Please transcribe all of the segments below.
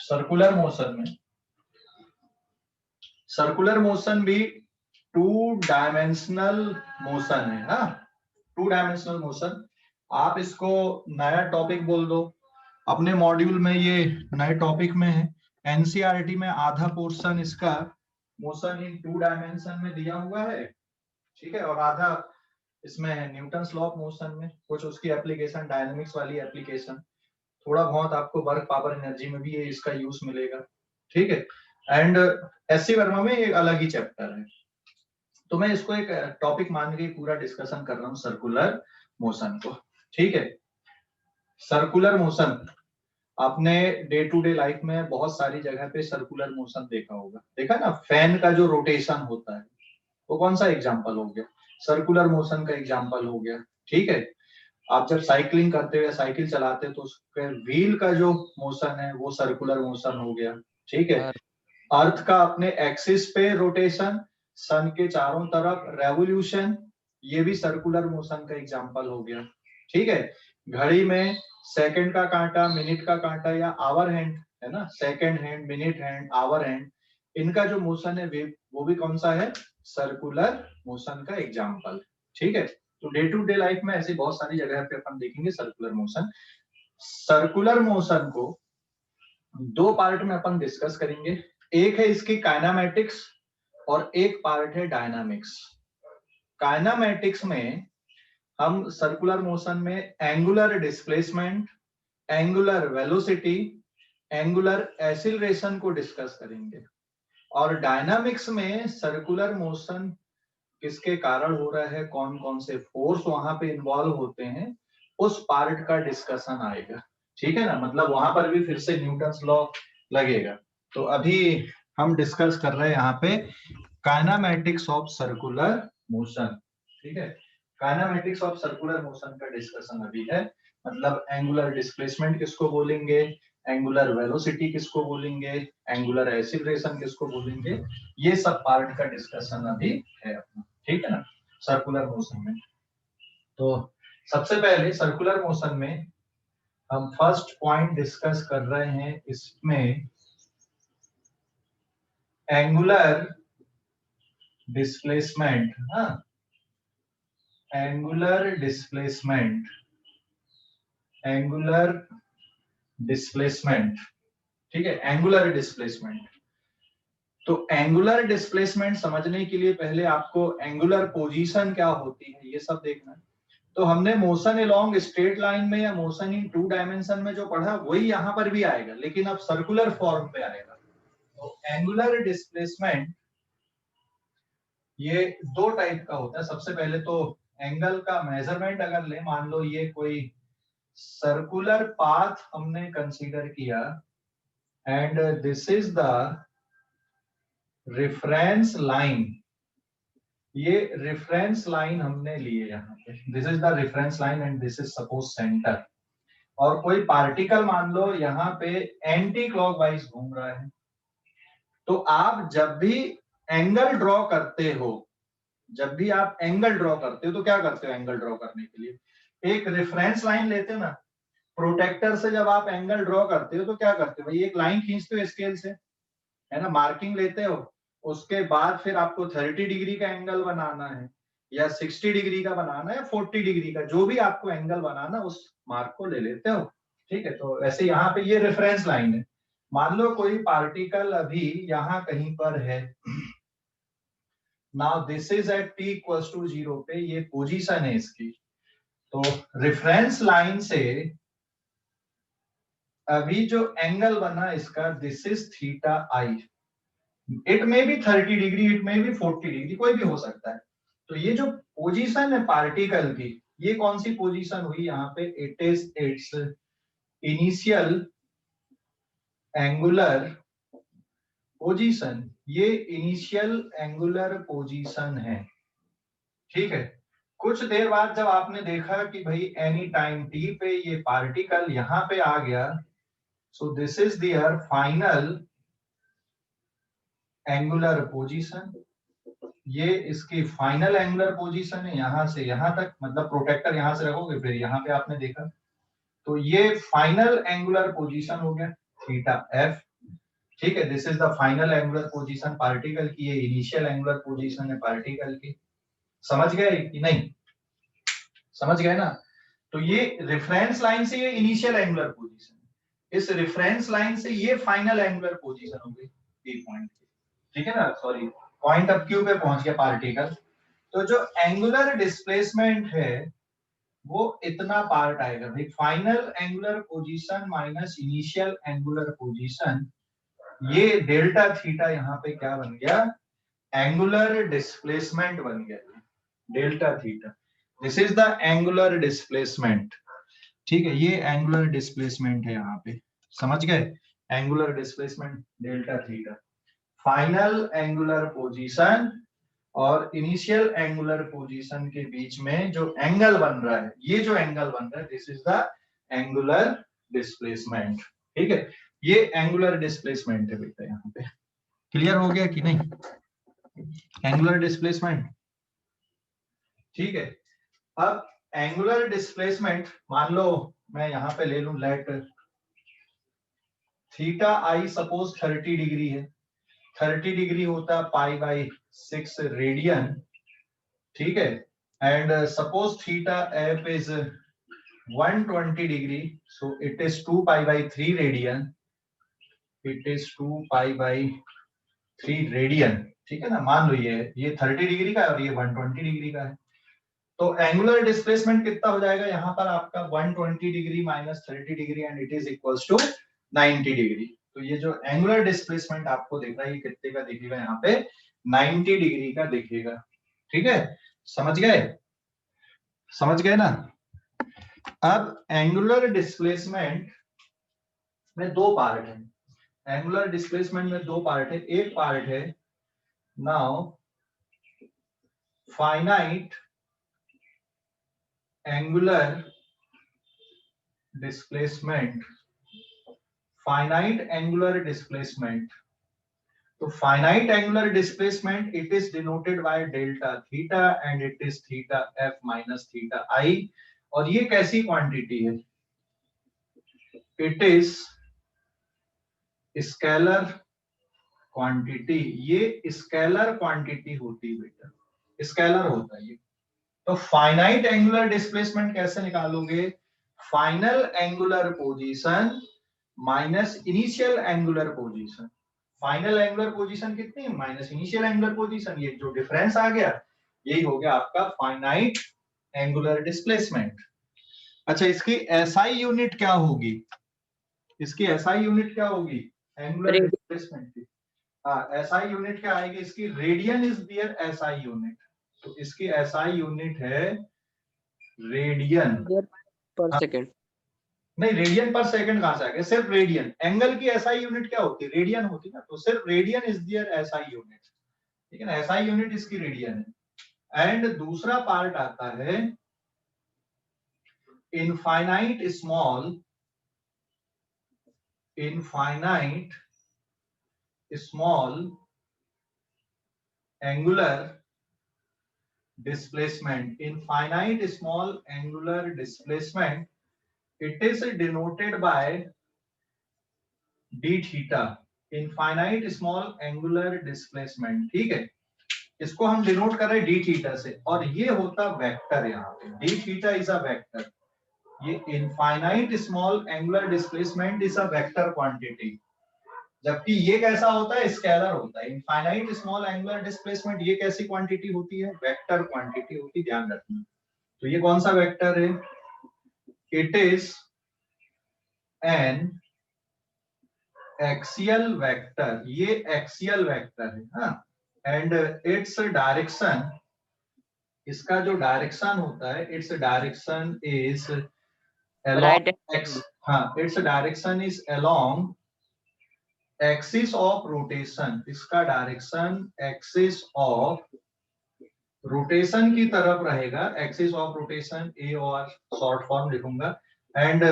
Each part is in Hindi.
सर्कुलर मोशन भी टू डायमेंशनल मोशन है। हाँ, टू डायमेंशनल मोशन। आप इसको नया टॉपिक बोल दो, अपने मॉड्यूल में ये नए टॉपिक में है। एनसीईआरटी में आधा पोर्शन इसका मोशन इन टू डायमेंशन में दिया हुआ है, ठीक है, और आधा इसमें न्यूटन्स लॉ ऑफ मोशन में कुछ उसकी एप्लीकेशन, डायनेमिक्स वाली एप्लीकेशन, थोड़ा बहुत आपको वर्क पावर एनर्जी में भी ये इसका यूज मिलेगा, ठीक है। एंड एससी वर्मा में एक अलग ही चैप्टर है। तो मैं इसको एक टॉपिक मान के पूरा डिस्कशन कर रहा हूँ सर्कुलर मोशन को, ठीक है। सर्कुलर मोशन आपने डे टू डे लाइफ में बहुत सारी जगह पे सर्कुलर मोशन देखा होगा, देखा ना, फैन का जो रोटेशन होता है वो कौन सा एग्जांपल हो गया, सर्कुलर मोशन का एग्जांपल हो गया, ठीक है। आप जब साइकिलिंग करते हो, साइकिल चलाते हो, तो उसके व्हील का जो मोशन है वो सर्कुलर मोशन हो गया, ठीक है। अर्थ का अपने एक्सिस पे रोटेशन, सन के चारों तरफ रेवोल्यूशन, ये भी सर्कुलर मोशन का एग्जांपल हो गया, ठीक है। घड़ी में सेकंड का कांटा, मिनट का कांटा या आवर हैंड है ना, second hand, minute hand, hour hand, इनका जो मोशन है वो भी कौन सा है, सर्कुलर मोशन का एग्जांपल, ठीक है। तो डे टू डे लाइफ में ऐसी बहुत सारी जगह पे अपन देखेंगे सर्कुलर मोशन। सर्कुलर मोशन को दो पार्ट में अपन डिस्कस करेंगे, एक है इसकी काइनेमेटिक्स और एक पार्ट है डायनामिक्स। काइनेमेटिक्स में हम सर्कुलर मोशन में angular displacement, angular velocity, angular acceleration को डिस्कस करेंगे, और डायनामिक्स में सर्कुलर मोशन किसके कारण हो रहा है, कौन कौन से फोर्स वहां पे इन्वॉल्व होते हैं, उस पार्ट का डिस्कशन आएगा, ठीक है ना। मतलब वहां पर भी फिर से न्यूटन्स लॉ लगेगा। तो अभी हम डिस्कस कर रहे हैं यहाँ पे काइनेमेटिक्स ऑफ सर्कुलर मोशन, ठीक है। काइनेमेटिक्स ऑफ सर्कुलर मोशन का डिस्कशन अभी है, मतलब एंगुलर डिस्प्लेसमेंट किसको बोलेंगे, एंगुलर वेलोसिटी किसको बोलेंगे, एंगुलर एक्सीलरेशन किसको बोलेंगे, ये सब पार्ट का डिस्कशन अभी है अपना, ठीक है ना, सर्कुलर मोशन में। तो सबसे पहले सर्कुलर मोशन में हम फर्स्ट पॉइंट डिस्कस कर रहे हैं, इसमें एंगुलर डिस्प्लेसमेंट। हाँ, एंगुलर डिस्प्लेसमेंट, एंगुलर डिस्प्लेसमेंट, ठीक है, एंगुलर डिस्प्लेसमेंट। तो एंगुलर डिस्प्लेसमेंट समझने के लिए पहले आपको एंगुलर पोजीशन क्या होती है ये सब देखना है। तो हमने मोशन अलोंग स्ट्रेट लाइन में या मोशन इन टू डायमेंशन में जो पढ़ा वही यहाँ पर भी आएगा, लेकिन अब सर्कुलर फॉर्म पे आएगा। तो एंगुलर डिस्प्लेसमेंट ये दो टाइप का होता है। सबसे पहले तो एंगल का मेजरमेंट अगर ले, मान लो ये कोई सर्कुलर पाथ हमने कंसीडर किया and this is the reference line, ये रेफरेंस लाइन हमने लिए यहाँ पे, this is the reference line and this is suppose centre, और कोई पार्टिकल मान लो यहाँ पे एंटी क्लॉकवाइज घूम रहा है। तो आप जब भी एंगल ड्रॉ करते हो, जब भी आप एंगल ड्रॉ करते हो तो क्या करते हो, एंगल ड्रॉ करने के लिए एक रेफरेंस लाइन लेते हो ना, प्रोटेक्टर से जब आप एंगल ड्रॉ करते हो तो क्या करते हो भाई, एक लाइन खींचते हो स्केल से, है ना, मार्किंग लेते हो, उसके बाद फिर आपको 30 डिग्री का एंगल बनाना है या 60 डिग्री का बनाना है, 40 डिग्री का, जो भी आपको एंगल बनाना उस मार्क को ले लेते हो, ठीक है। तो वैसे यहाँ पे ये रेफरेंस लाइन है। मान लो कोई पार्टिकल अभी यहाँ कहीं पर है, now this is at t equals to 0 पे, ये पोजीशन है इसकी। तो रेफरेंस लाइन से अभी जो एंगल बना इसका, this is theta I, it में भी 30 डिग्री, इट में भी 40 डिग्री, कोई भी हो सकता है। तो ये जो पोजीशन है पार्टिकल की, ये कौन सी पोजीशन हुई यहाँ पे, it is it's initial angular position, ये इनिशियल एंगुलर पोजीशन है, ठीक है। कुछ देर बाद जब आपने देखा कि भाई एनी टाइम टी पे ये पार्टिकल यहाँ पे आ गया, so this is there final angular position, ये इसकी फाइनल एंगुलर पोजीशन है यहां से यहां तक, मतलब प्रोटेक्टर यहां से रखोगे फिर यहाँ पे आपने देखा, तो ये फाइनल एंगुलर पोजीशन हो गया थीटा एफ। ठीक है, this is the final angular position particle की, ये इनिशियल एंगुलर पोजीशन है पार्टिकल की। समझ गए कि नहीं? समझ गए ना? तो ये रेफरेंस लाइन से ये इनिशियल एंगुलर पोजीशन, इस रेफरेंस लाइन से ये फाइनल एंगुलर पोजीशन हो गई पी पॉइंट की, ठीक है ना? सॉरी, पॉइंट ऑफ क्यू पे पहुंच गया पार्टिकल। तो जो एंगुलर डिस्प्लेसमेंट है वो इतना पार्ट आएगा भाई, final angular position minus initial angular position, ये डेल्टा थीटा यहाँ पे क्या बन गया? एंगुलर डिस्प्लेसमेंट बन गया, delta theta. This is the angular displacement, ठीक है, ये एंगुलर डिस्प्लेसमेंट है यहाँ पे। समझ गए? Angular displacement delta theta, final angular position और इनिशियल एंगुलर पोजीशन के बीच में जो एंगल बन रहा है, ये जो एंगल बन रहा है, this is the angular displacement. ठीक है, ये एंगुलर डिस्प्लेसमेंट है बेटा यहाँ पे। क्लियर हो गया कि नहीं? एंगुलर डिस्प्लेसमेंट, ठीक है। अब एंगुलर डिस्प्लेसमेंट, मान लो मैं यहाँ पे ले लूं let theta I suppose 30 degree है, 30 डिग्री होता π/6 रेडियन, ठीक है। And suppose theta F is 120 degree, so it is 2π/3 radian, it is 2π/3 radian, ठीक है ना। मान लो ये 30 डिग्री का है और ये 120 डिग्री का है, तो एंगुलर डिस्प्लेसमेंट कितना हो जाएगा यहाँ पर आपका? 120 degree minus 30 degree and it is equals to 90 degree. तो ये जो एंगुलर डिस्प्लेसमेंट आपको दिख रहा है, ये कितने का दिखेगा यहाँ पे? 90 डिग्री का दिखेगा, ठीक है। समझ गए? समझ गए ना? अब एंगुलर डिस्प्लेसमेंट में दो पार्ट है, एंगुलर डिस्प्लेसमेंट में दो पार्ट है। एक पार्ट है now finite angular displacement, finite angular displacement. तो finite angular displacement it is denoted by delta theta and it is theta F minus theta I. और ये कैसी क्वांटिटी है? इट इज स्केलर क्वांटिटी, ये स्केलर क्वांटिटी होती है बेटा, स्केलर होता है ये। तो फाइनाइट एंगुलर डिस्प्लेसमेंट कैसे निकालोगे? Final angular position minus initial angular position. Final angular position कितनी है माइनस इनिशियल एंगुलर पोजीशन, ये जो डिफरेंस आ गया यही हो गया आपका फाइनाइट एंगुलर डिस्प्लेसमेंट। अच्छा, इसकी एसआई यूनिट क्या होगी? इसकी एसआई यूनिट क्या होगी एंगुलर डिस्प्लेसमेंट की? हाँ, एसआई यूनिट क्या आएगी इसकी? Radian is their SI unit. तो इसकी एसआई यूनिट है रेडियन पर सेकंड। नहीं, रेडियन पर सेकंड कहां से आ गया? सिर्फ रेडियन। एंगल की एसआई यूनिट क्या होती है? रेडियन होती ना, तो सिर्फ radian is their SI unit, ठीक है ना। एसआई यूनिट इसकी रेडियन है। एंड दूसरा पार्ट आता है infinite small, infinite small angular displacement. In finite small angular displacement, it is denoted by d theta. Infinite small angular displacement, ठीक है, इसको हम डिनोट कर रहे हैं d थीटा से, और ये होता वेक्टर यहाँ पे, d theta is a vector. ये infinite small angular displacement is a vector quantity, जबकि ये कैसा होता है? स्केलर होता है। इनफाइनाइट स्मॉल एंगुलर डिस्प्लेसमेंट ये कैसी क्वांटिटी होती है? वेक्टर क्वांटिटी होती है, ध्यान रखना। तो ये कौन सा वेक्टर है? It is an axial vector, ये एक्सियल वेक्टर है, हाँ। एंड इट्स डायरेक्शन, इसका जो डायरेक्शन होता है, it's direction is right. X, हाँ, it's direction is along axis of rotation. इसका डायरेक्शन एक्सिस ऑफ रोटेशन की तरफ रहेगा, एक्सिस ऑफ रोटेशन, ए और शॉर्ट फॉर्म लिखूंगा। And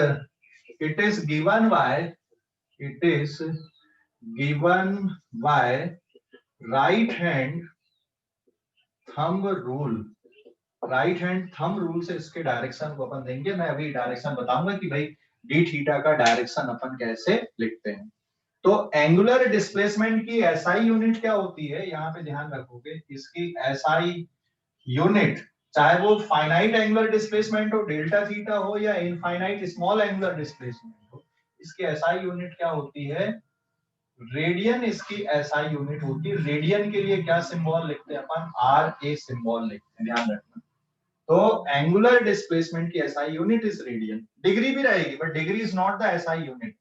it is given by, it is given by right hand thumb rule. Right hand thumb rule से इसके डायरेक्शन को अपन देंगे। मैं अभी डायरेक्शन बताऊंगा कि भाई डी थीटा का डायरेक्शन अपन कैसे लिखते हैं। तो एंगुलर डिस्प्लेसमेंट की एसआई यूनिट क्या होती है, यहाँ पे ध्यान रखोगे, इसकी एसआई यूनिट, चाहे वो फाइनाइट एंगुलर डिस्प्लेसमेंट हो, डेल्टा थीटा हो, या इनफाइनाइट स्मॉल एंगुलर डिस्प्लेसमेंट हो, इसकी एसआई यूनिट क्या होती है, रेडियन इसकी एसआई यूनिट होती है। रेडियन के लिए क्या सिंबल लिखते हैं अपन, आर ए सिंबल लिखते हैं, ध्यान रखना। तो एंगुलर डिस्प्लेसमेंट की SI unit is radian, degree भी रहेगी but degree is not the SI unit.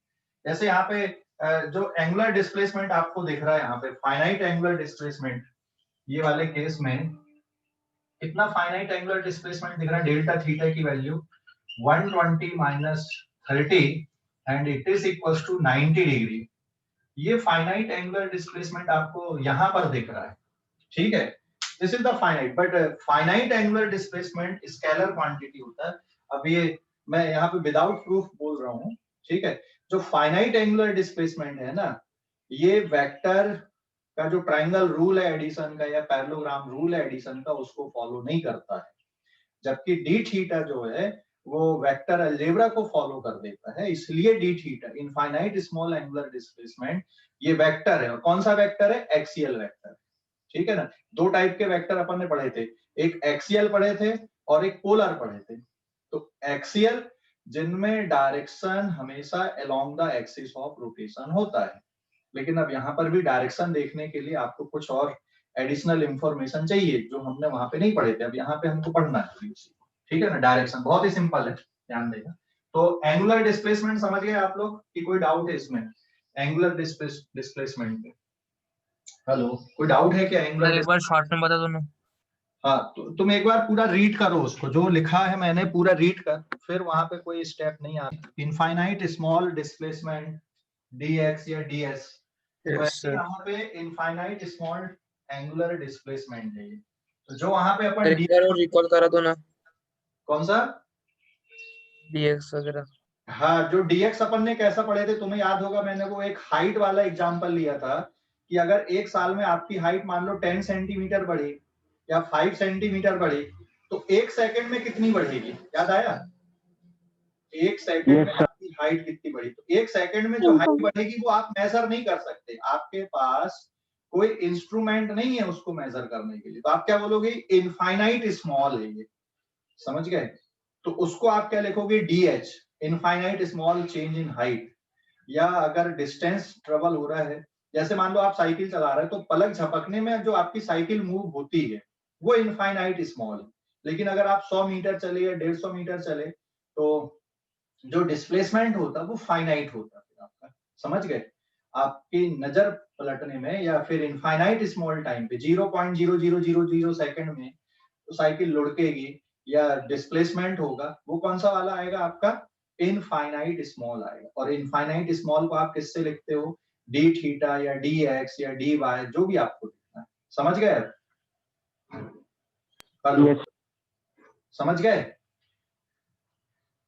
जैसे यहाँ पे जो एंगुलर डिस्प्लेसमेंट आपको दिख रहा है यहाँ पे, फाइनाइट एंगुलर डिस्प्लेसमेंट, ये वाले केस में कितना फाइनाइट एंगुलर डिस्प्लेसमेंट दिख रहा है, डेल्टा थीटा की value 120 minus 30 and it is equal to 90 degree. ये फाइनाइट एंगुलर डिस्प्लेसमेंट आपको यहाँ पर दिख रहा है, ठीक है, this is the finite, but finite angular displacement scalar quantity होता है। अब ये मैं यहाँ पे विदाउट प्रूफ बोल रहा हूँ, ठीक है। जो फाइनाइट एंगुलर डिस्प्लेसमेंट है ना, ये वेक्टर का जो ट्रायंगल रूल है एडिशन का, या पैरेललोग्राम रूल है एडिशन का, उसको फॉलो नहीं करता है, जबकि डी थीटा जो है वो वेक्टर अलजेब्रा को फॉलो कर देता है, इसलिए D theta infinite small angular displacement ये वेक्टर है। और कौन सा वेक्टर है, एक्सियल वेक्टर, ठीक है ना। दो टाइप के वेक्टर अपन ने पढ़े थे, एक एक्सियल पढ़े थे और एक पोलर पढ़े थे। तो एक्सियल जिनमें डायरेक्शन हमेशा along the axis of rotation होता है, लेकिन अब यहाँ पर भी डायरेक्शन देखने के लिए आपको कुछ और एडिशनल इंफॉर्मेशन चाहिए जो हमने वहां पे नहीं पढ़े थे, अब यहाँ पे हमको पढ़ना है, ठीक है ना। डायरेक्शन बहुत ही सिंपल है, ध्यान देगा। तो एंगुलर डिस्प्लेसमेंट समझ गए आप लोग कि कोई डाउट है इसमें, एंगुलर डिस्प्लेसमेंट में? हेलो, कोई डाउट है क्या एंगुलर? एक बार शॉर्ट में बता दो ना। हाँ, तो तुम एक बार पूरा रीड करो उसको, जो लिखा है मैंने पूरा रीड कर, फिर वहां पे कोई स्टेप नहीं आता। इनफाइनाइट स्मॉल डिस्प्लेसमेंट dx या ds, वैसे यहाँ पे इनफाइनाइट स्मॉल एंगुलर डिस्प्लेसमेंट है। तो जो वहां पे अपन रिकॉल करा दो ना, कौन सा dx वगैरह। हाँ, जो dx अपन ने कैसा पढ़े थे तुम्हें याद होगा, मैंने वो एक हाइट वाला एग्जांपल लिया था कि अगर एक साल में आपकी हाइट मान लो 10 सेंटीमीटर बढ़ी या 5 सेंटीमीटर बढ़ी, तो एक सेकंड में कितनी बढ़ेगी, याद आया? एक सेकंड में आपकी हाइट कितनी बढ़ी? तो एक सेकंड में जो हाइट बढ़ेगी वो आप मेजर नहीं कर सकते, आपके पास कोई इंस्ट्रूमेंट नहीं है उसको मेजर करने के लिए, तो आप क्या बोलोगे, इनफाइनाइट स्मॉल है ये, समझ गए? तो उसको आप क्या लिखोगे, DH, infinite small change in height. या अगर डिस्टेंस ट्रेवल हो रहा है, जैसे मान लो आप साइकिल चला रहे हो, तो पलक झपकने में जो आपकी साइकिल मूव होती है वो इनफाइनाइट स्मॉल है, लेकिन अगर आप 100 मीटर चले या 150 मीटर चले तो जो डिस्प्लेसमेंट होता है वो फाइनाइट होता है आपका, समझ गए? आपकी नजर पलटने में या फिर इनफाइनाइट स्मॉल टाइम पे 0.0000 सेकंड में तो साइकिल लुढ़केगी या डिस्प्लेसमेंट होगा, वो कौन सा वाला आएगा आपका, इनफाइनाइट स्मॉल आएगा। और इनफाइनाइट स्मॉल को आप किससे लिखते हो, डी थीटा या डी एक्स या डी वाई, जो भी आपको लिखना है, समझ गए? हेलो, समझ गए?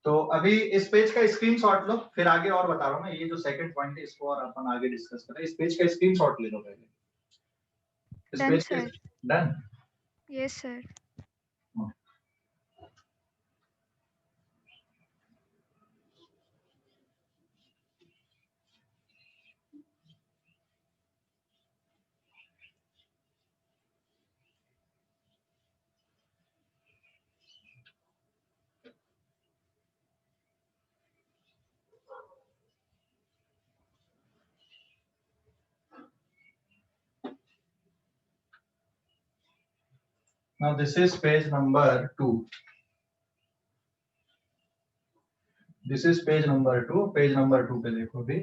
तो अभी इस पेज का स्क्रीनशॉट लो, फिर आगे और बता रहा हूँ मैं, ये जो सेकंड पॉइंट है इसको और अपन आगे डिस्कस करें। इस पेज का स्क्रीनशॉट ले लो पहले, इस पेज का। Done? Yes sir. Now this is page number 2. This is page number 2. Page number 2 पे देखो भी,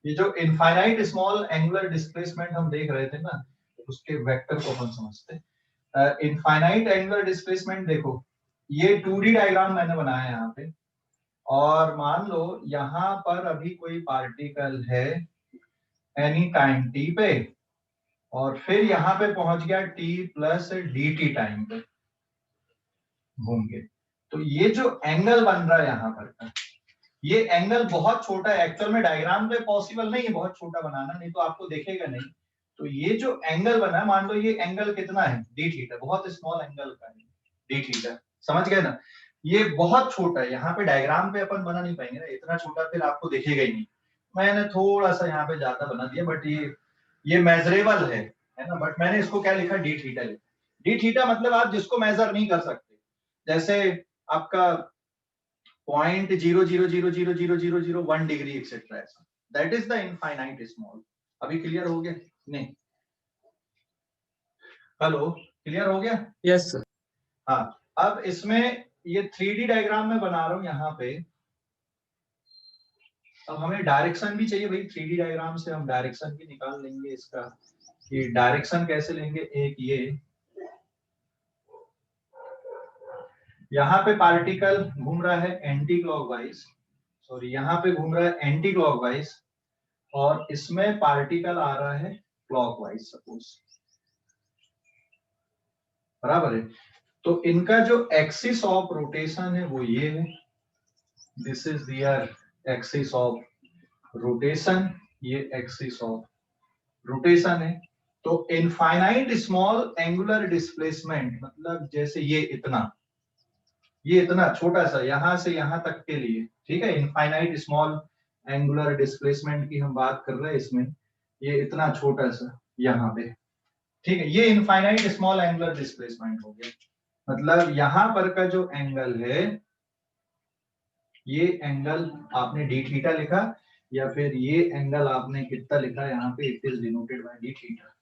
ये जो इनफाइनाइट स्मॉल एंगुलर डिस्प्लेसमेंट हम देख रहे थे ना, उसके वेक्टर को अपन समझते। इनफाइनाइट एंगुलर डिस्प्लेसमेंट देखो, ये 2D डायग्राम मैंने बनाया है यहाँ पे, और मान लो यहाँ पर अभी कोई पार्टिकल है एनी टाइम t पे, और फिर यहाँ पे पहुंच गया t प्लस dt टाइम पे घूम के। तो ये जो एंगल बन रहा है यहाँ पर, ये एंगल बहुत छोटा है, एक्चुअल में डायग्राम पे पॉसिबल नहीं है बहुत छोटा बनाना, नहीं तो आपको दिखेगा नहीं। तो ये जो एंगल बना है, मान लो ये एंगल कितना है, डी थीटा, बहुत स्मॉल एंगल का है डी थीटा, समझ गए ना? ये बहुत छोटा है, यहाँ पे डायग्राम पे अपन बना नहीं पाएंगे ना, इतना छोटा फिर आपको दिखेगा ही नहीं। मैंने थोड़ा सा यहाँ पे ज्यादा बना दिया, बट ये मेजरेबल है ना। बट मैंने इसको क्या लिखा, डी थीटा लिखा। डी थीटा मतलब आप जिसको मेजर नहीं कर सकते, जैसे आपका 0.0000001 डिग्री एक्सेट्रा, ऐसा, that is the infinite small. अभी क्लियर हो गया नहीं? हेलो, क्लियर हो गया? Yes sir. हाँ, अब इसमें ये 3D डायग्राम में बना रहा हूं यहाँ पे। अब हमें डायरेक्शन भी चाहिए भाई, 3D डायग्राम से हम डायरेक्शन भी निकाल लेंगे इसका, कि डायरेक्शन कैसे लेंगे। एक ये यहाँ पे पार्टिकल घूम रहा है एंटी क्लॉकवाइज, सॉरी यहाँ पे घूम रहा है एंटी क्लॉकवाइज, और इसमें पार्टिकल आ रहा है क्लॉकवाइज सपोज, बराबर है। तो इनका जो एक्सिस ऑफ रोटेशन है वो ये है, this is their axis of rotation, ये एक्सिस ऑफ रोटेशन है। तो इनफाइनाइट स्मॉल एंगुलर डिस्प्लेसमेंट मतलब जैसे ये इतना छोटा सा यहां से यहां तक के लिए, ठीक है, इनफाइनाइट स्मॉल एंगुलर डिस्प्लेसमेंट की हम बात कर रहे हैं इसमें, ये इतना छोटा सा यहाँ पे, ठीक है, ये इनफाइनाइट स्मॉल एंगुलर डिस्प्लेसमेंट हो गया। मतलब यहाँ पर का जो एंगल है, ये एंगल आपने डी थीटा लिखा, या फिर ये एंगल आपने कितना लिखा यहाँ पे, it is denoted bye D theta.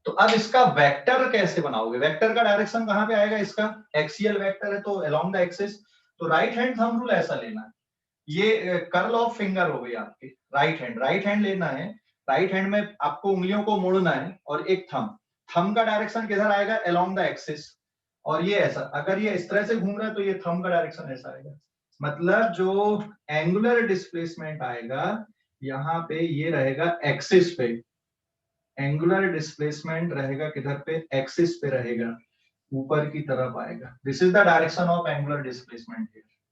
तो अब इसका वेक्टर कैसे बनाओगे, वेक्टर का डायरेक्शन कहाँ पे आएगा, इसका एक्सियल वेक्टर है तो अलोंग द एक्सिस। तो राइट हैंड थंब रूल ऐसा लेना है, ये कर्ल ऑफ फिंगर हो गई आपकी, राइट हैंड लेना है, राइट हैंड में आपको उंगलियों को मोड़ना है, और एक थंब का डायरेक्शन किधर आएगा, अलोंग द एक्सिस। और ये ऐसा, अगर ये इस तरह से घूम रहा है तो ये थंब का डायरेक्शन ऐसा आएगा। मतलब जो एंगुलर डिस्प्लेसमेंट आएगा यहाँ पे, ये रहेगा एक्सिस पे, एंगुलर डिस्प्लेसमेंट रहेगा किधर पे, एक्सिस पे रहेगा, ऊपर की तरफ आएगा। This is the direction of angular displacement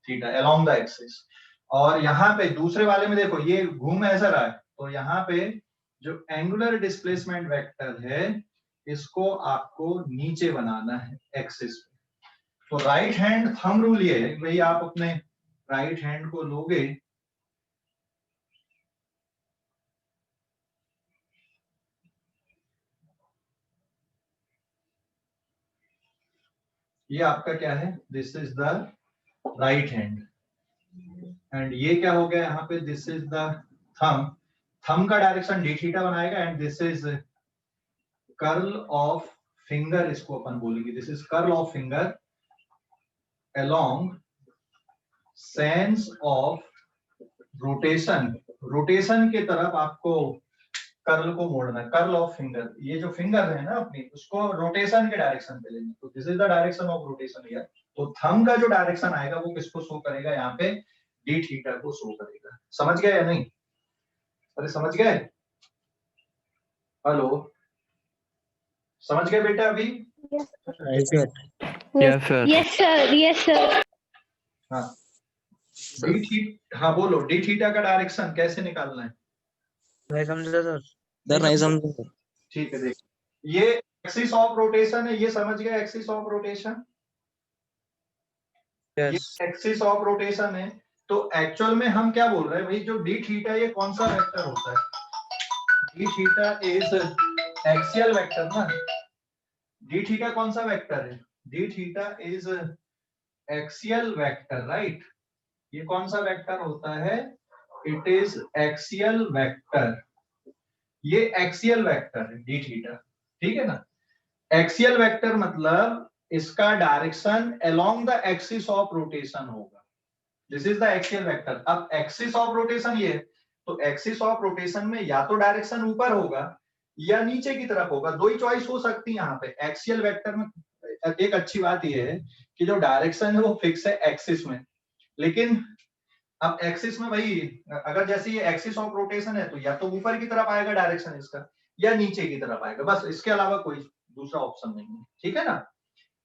theta along the axis. और यहाँ पे दूसरे वाले में देखो ये घूम ऐसा रहा है, तो यहाँ पे जो एंगुलर डिस्प्लेसमेंट वेक्टर है इसको आपको नीचे बनाना है एक्सिस पे। तो राइट हैंड थंब रूल ये है भाई, आप अपने राइट हैंड को लोगे, ये आपका क्या है, this is the right hand, and ये क्या हो गया यहाँ पे, this is the thumb, thumb का डायरेक्शन डी थीटा बनाएगा, and this is curl of finger, इसको अपन बोलेंगे, this is curl of finger along sense of rotation, rotation के तरफ आपको कर्ल को मोड़ना है, कर्ल ऑफ फिंगर, ये जो फिंगर है ना अपनी, उसको रोटेशन के डायरेक्शन पे लेना। तो this is the direction of rotation here. तो थंब का जो डायरेक्शन आएगा वो किसको शो करेगा, यहाँ पे डी थीटा को शो करेगा। समझ गए या नहीं? अरे समझ गए? हेलो, समझ गए बेटा अभी? Yes sir, yes sir. हाँ, डी थीटा, हाँ बोलो, डी थीटा का डायरेक्शन कैसे निकालना है? नहीं समझा सर। नहीं समझा? ठीक है, देखिए ये एक्सिस ऑफ रोटेशन है, ये समझ गए एक्सिस ऑफ रोटेशन, ये यस एक्सिस ऑफ रोटेशन है। तो एक्चुअल में हम क्या बोल रहे हैं भाई, जो डी थीटा ये कौन सा वेक्टर होता है, D theta is axial vector ना, डी थीटा कौन सा वेक्टर है, D theta is axial vector, right. ये कौन सा वेक्टर होता है, इट इज एक्सियल वेक्टर, ये एक्सियल वेक्टर है डी थीटा, ठीक है ना। एक्सियल वेक्टर मतलब इसका direction along the axis of rotation होगा, this is the axial vector. अब एक्सिस ऑफ रोटेशन ये है, तो एक्सिस ऑफ रोटेशन में या तो डायरेक्शन ऊपर होगा या नीचे की तरफ होगा, दो ही चॉइस हो सकती है यहाँ पे। एक्सियल वेक्टर में एक अच्छी बात ये है कि जो डायरेक्शन है वो फिक्स है एक्सिस में, लेकिन अब एक्सिस में भाई अगर जैसे ये एक्सिस ऑफ रोटेशन है तो या तो ऊपर की तरफ आएगा डायरेक्शन इसका, या नीचे की तरफ आएगा, बस इसके अलावा कोई दूसरा ऑप्शन नहीं है, ठीक है ना।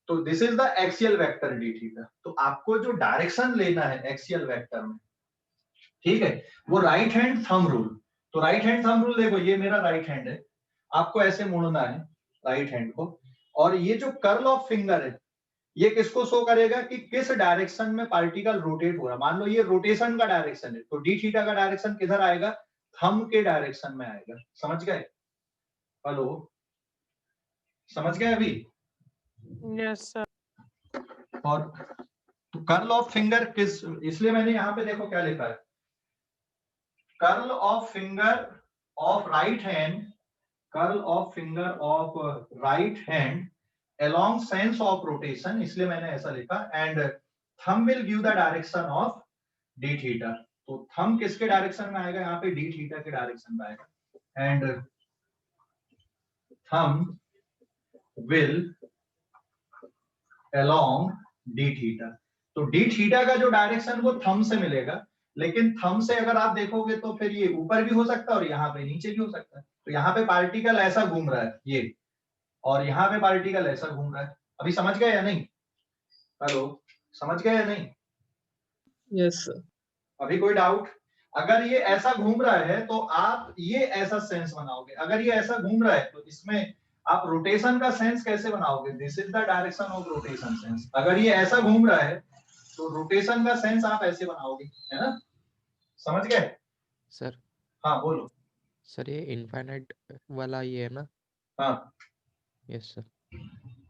तो this is the axial vector D theta. तो आपको जो डायरेक्शन लेना है एक्सियल वेक्टर में, ठीक है, वो राइट हैंड थंब रूल। तो राइट हैंड थंब रूल देखो, ये मेरा राइट हैंड है, आपको ऐसे मोड़ना है राइट हैंड को, और ये जो कर्ल ऑफ फिंगर है ये किसको शो करेगा कि किस डायरेक्शन में पार्टिकल रोटेट हो रहा है। मान लो ये रोटेशन का डायरेक्शन है, तो डी थीटा का डायरेक्शन किधर आएगा, थंब के डायरेक्शन में आएगा। समझ गए? हेलो, समझ गए अभी? Yes sir. और तो कर्ल ऑफ फिंगर किस, इसलिए मैंने यहाँ पे देखो क्या लिखा है, curl of finger of right hand, curl of finger of right hand along sense of rotation, इसलिए मैंने ऐसा लिखा, and thumb will give the direction of d theta। तो thumb किसके डायरेक्शन में आएगा? यहाँ पे d theta के डायरेक्शन में आएगा, and thumb will along d theta। तो d theta का जो डायरेक्शन वो thumb से मिलेगा, लेकिन thumb से अगर आप देखोगे तो फिर ये ऊपर भी हो सकता है और यहाँ पे नीचे भी हो सकता है। तो यहाँ पे पार्टिकल ऐसा घूम रहा है ये, और यहाँ पे पार्टिकल ऐसा घूम रहा है। अभी समझ गए या नहीं? हेलो, समझ गए या नहीं? Yes sir. अभी कोई डाउट? अगर ये ऐसा घूम रहा है तो आप ये ऐसा सेंस बनाओगे, अगर ये ऐसा घूम रहा है तो इसमें आप रोटेशन का सेंस कैसे बनाओगे? This is the direction of rotation sense. अगर ये ऐसा घूम रहा है तो रोटेशन का सेंस आप ऐसे बनाओगे, है ना? समझ गए? सर हाँ बोलो। सर ये इनफाइनाइट वाला ये है ना? हाँ यस सर।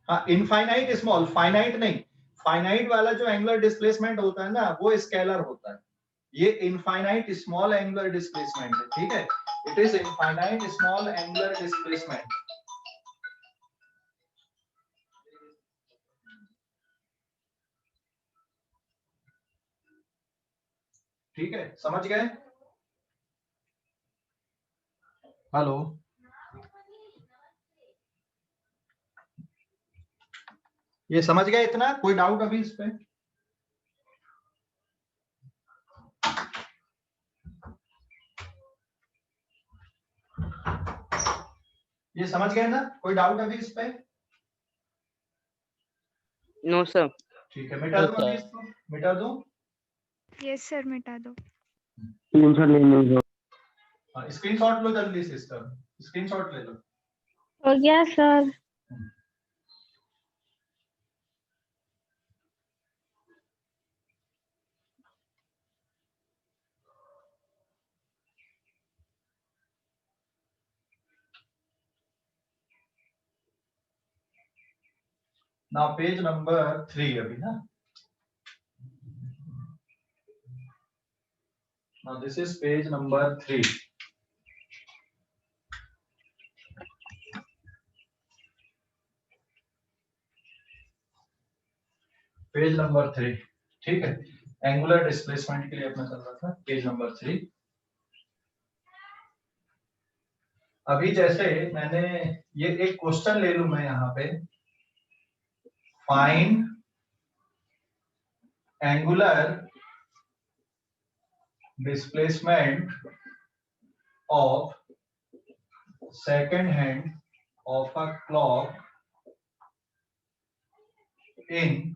हाँ, इनफाइनाइट स्मॉल, फाइनाइट नहीं। फाइनाइट वाला जो एंगुलर डिस्प्लेसमेंट होता है ना वो स्केलर होता है, ये इनफाइनाइट स्मॉल एंगुलर डिस्प्लेसमेंट है, ठीक है? It is infinite small angular displacement. ठीक है, समझ गए? हेलो, ये समझ गए इतना? कोई डाउट अभी इस पे? ये समझ गए ना? कोई डाउट अभी इस पे? No sir. ठीक है, मिटा दूं अभी इसको? मिटा दूं? यस सर, मिटा दो। हाँ, स्क्रीनशॉट लो जल्दी से इसका, स्क्रीनशॉट ले लो। हो गया सर। नाउ पेज नंबर 3 अभी ना। Now this is page number 3. Page number 3, ठीक है? एंगुलर डिस्प्लेसमेंट के लिए अपना चल रहा था पेज नंबर 3। अभी जैसे मैंने ये एक क्वेश्चन ले लूं मैं यहाँ पे, find angular displacement of second hand of a clock in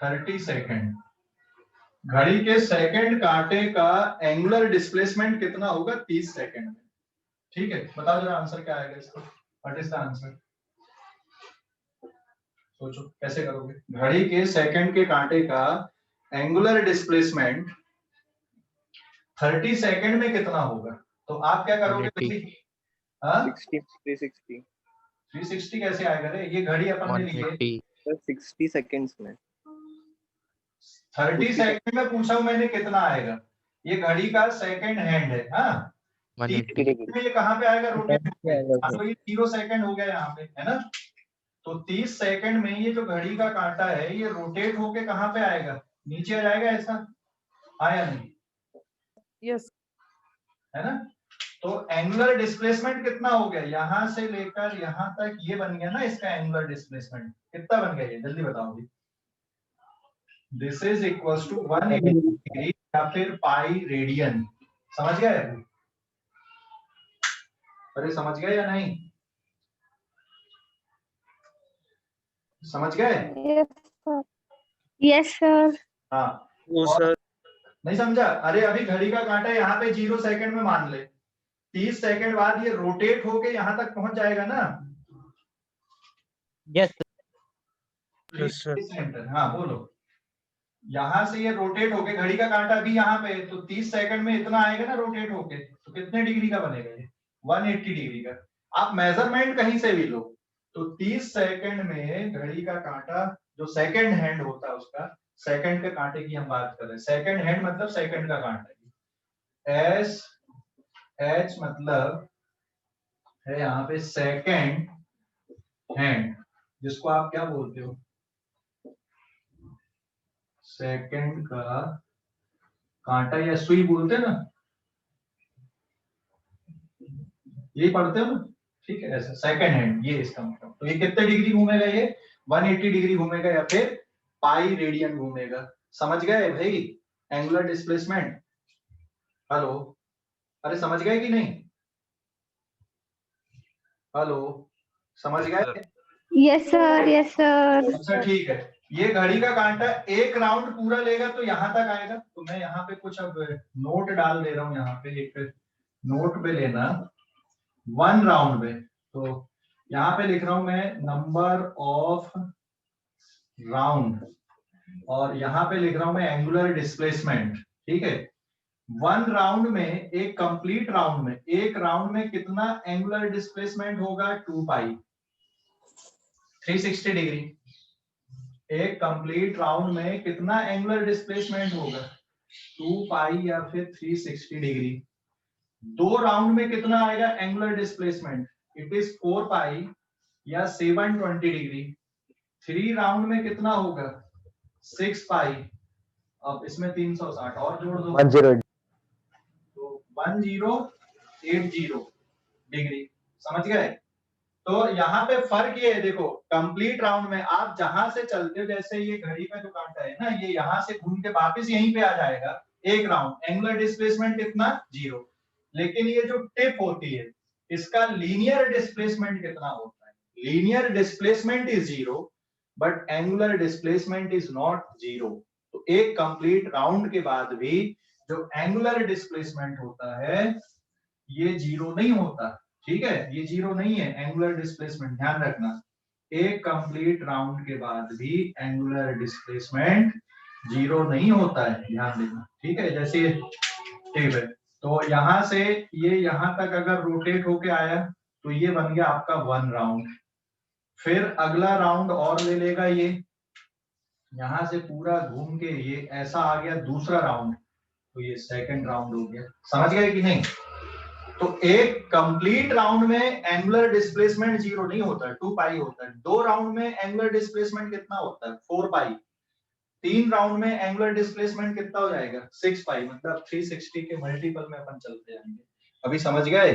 30 second. घड़ी के सेकंड कांटे का एंगुलर डिस्प्लेसमेंट कितना होगा 30 सेकेंड में? ठीक है, बताओ जरा आंसर क्या आएगा इसका? What is the answer? सोचो कैसे करोगे? घड़ी के सेकंड के कांटे का एंगुलर डिस्प्लेसमेंट 30 सेकंड में कितना होगा? तो आप क्या करोगे? 360 कैसे आएगा रे? ये घड़ी अपन ने ली है 60 सेकंड्स में। 30 सेकंड में पूछा हूं मैंने कितना आएगा? ये घड़ी का सेकंड हैंड है। हाँ, 180 ये कहाँ पे आएगा? रोटेट। तो ये 0 सेकंड हो गया यहाँ पे, है ना? तो 30 सेकंड में ये जो घड़ी का कांटा है ये रोटेट होके कहाँ पे आएगा? नीचे आ जाएगा ऐसा, आया नहीं? यस। है ना? तो एंगुलर डिस्प्लेसमेंट कितना हो गया? यहां से लेकर यहां तक ये बन गया ना इसका एंगुलर डिस्प्लेसमेंट। कितना बन गया ये? जल्दी बताओ भी। This is equals to 180 degree या फिर पाई रेडियन। समझ गए? अरे समझ गए या नहीं? समझ गए? Yes sir. Yes sir. हाँ, नो सर। नहीं समझा? अरे अभी घड़ी का कांटा यहाँ पे 0 सेकंड में मान ले, 30 सेकंड बाद ये रोटेट होके यहाँ तक पहुंच जाएगा ना? Yes yes sir. सेंटर, हाँ बोलो। यहां से ये रोटेट होके, घड़ी का कांटा भी यहाँ पे है, तो 30 सेकंड में इतना आएगा ना रोटेट होके, तो कितने डिग्री का बनेगा ये? 180 डिग्री का। आप मेजरमेंट कहीं से भी लो, तो 30 सेकंड में घड़ी का कांटा, जो सेकंड हैंड होता है उसका, सेकंड के कांटे की हम बात कर रहे हैं, सेकंड हैंड मतलब सेकंड का कांटा। एस एच मतलब है यहाँ पे सेकंड हैंड, जिसको आप क्या बोलते हो? सेकंड का कांटा या सुई बोलते हैं ना, यही पढ़ते हो ना? ठीक है, ऐसा सेकंड हैंड, ये इसका मतलब। तो ये कितने डिग्री घूमेगा? ये 180 डिग्री घूमेगा, या फिर पाई रेडियन घूमेगा। समझ गए भाई एंगुलर डिस्प्लेसमेंट? हेलो, अरे समझ गए कि नहीं? हेलो, समझ गए? Yes sir, yes sir. अच्छा ठीक है। ये घड़ी का कांटा एक राउंड पूरा लेगा तो यहाँ तक आएगा। तो मैं यहाँ पे कुछ अब नोट डाल दे रहा हूँ, यहाँ पे एक नोट पे लेना 1 राउंड में। तो यहाँ पे लिख रहा हूं मैं नंबर ऑफ राउंड, और यहाँ पे लिख रहा हूं मैं एंगुलर डिस्प्लेसमेंट। ठीक है, 1 राउंड में, एक कंप्लीट राउंड में, एक राउंड में कितना एंगुलर डिस्प्लेसमेंट होगा? 2 पाई, 360 डिग्री। एक कंप्लीट राउंड में कितना एंगुलर डिस्प्लेसमेंट होगा? 2 पाई या फिर 360 डिग्री। 2 राउंड में कितना आएगा एंगुलर डिस्प्लेसमेंट? इट इज 4 पाई या 720 डिग्री। 3 राउंड में कितना होगा? 6 पाई। अब इसमें 360 और जोड़ दो, 10 तो 1080 डिग्री। समझ गए? तो यहाँ पे फर्क ये है, देखो कंप्लीट राउंड में आप जहां से चलते हो, जैसे ये घड़ी का जो कांटा है ना, ये यहाँ से घूम के वापस यहीं पे आ जाएगा एक राउंड, एंगुलर डिस्प्लेसमेंट कितना? 0। लेकिन ये जो टिप होती है, इसका लीनियर डिस्प्लेसमेंट कितना होता है? Linear displacement is 0, but angular displacement is not 0। तो एक कंप्लीट राउंड के बाद भी जो एंगुलर डिस्प्लेसमेंट होता है ये 0 नहीं होता। ठीक है, ये 0 नहीं है एंगुलर डिस्प्लेसमेंट, ध्यान रखना। एक कंप्लीट राउंड के बाद भी एंगुलर डिस्प्लेसमेंट 0 नहीं होता है, ध्यान देना। ठीक है, जैसे ठीक है, तो यहां से ये यहां तक अगर रोटेट होके आया तो ये बन गया आपका 1 राउंड। फिर अगला राउंड और ले लेगा, ये यहां से पूरा घूम के ये ऐसा आ गया दूसरा राउंड, तो ये सेकंड राउंड हो गया। समझ गए कि नहीं? तो एक कंप्लीट राउंड में एंगुलर डिस्प्लेसमेंट 0 नहीं होता, 2 पाई होता है। 2 राउंड में एंगुलर डिस्प्लेसमेंट कितना होता है? 4 पाई। 3 राउंड में एंगुलर डिस्प्लेसमेंट कितना हो जाएगा? 6 पाई। मतलब 360 के मल्टीपल में अपन चलते जाएंगे। अभी समझ गए?